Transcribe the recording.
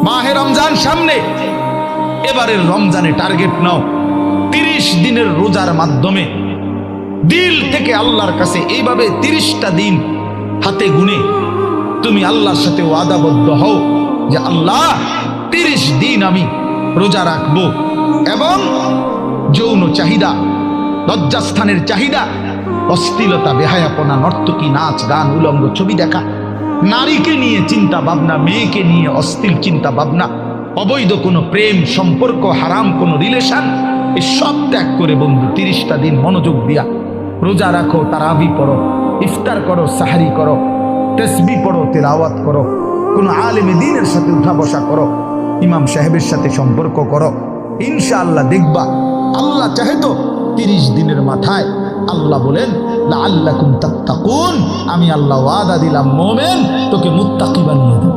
মাহে রমজান সামনে, এবারের রমজানে টার্গেট নাও 30 দিনের রোজার মাধ্যমে দিল থেকে আল্লাহর কাছে এইভাবে 30টা দিন হাতে গুনে তুমি আল্লাহর সাথে ওয়াদাবদ্ধ হও যে আল্লাহ 30 দিন আমি রোজা রাখবো, এবং যৌন চাহিদা, লজ্জাস্থানের চাহিদা, অশ্লীলতা, বেহায়াপনা, নর্তকী, নাচ গান, উলঙ্গ ছবি দেখা, নারীকে নিয়ে চিন্তা ভাবনা, মেয়েকে নিয়ে অশ্লীল চিন্তা ভাবনা, অবৈধ কোনো প্রেম সম্পর্ক, হারাম কোনো রিলেশন, এই সব ত্যাগ করে বন্ধু 30টা দিন মনোযোগ দিয়া রোজা রাখো, তারাবি পড়ো, ইফতার করো, সাহারি করো, তাসবিহ পড়ো, তেলাওয়াত করো, কোনো আলেমে দ্বীনের সাথে উঠা বসা করো, ইমাম সাহেবের সাথে সম্পর্ক করো। ইনশাআল্লাহ দেখবা আল্লাহ চাহে তো 30 দিনের মাথায় আল্লাহ বলেন লাআল্লাকুম তাত্তাকুন, আমি আল্লাহ ওয়াদা দিলাম মোমেন তোকে মুত্তাকি বানিয়ে দেব।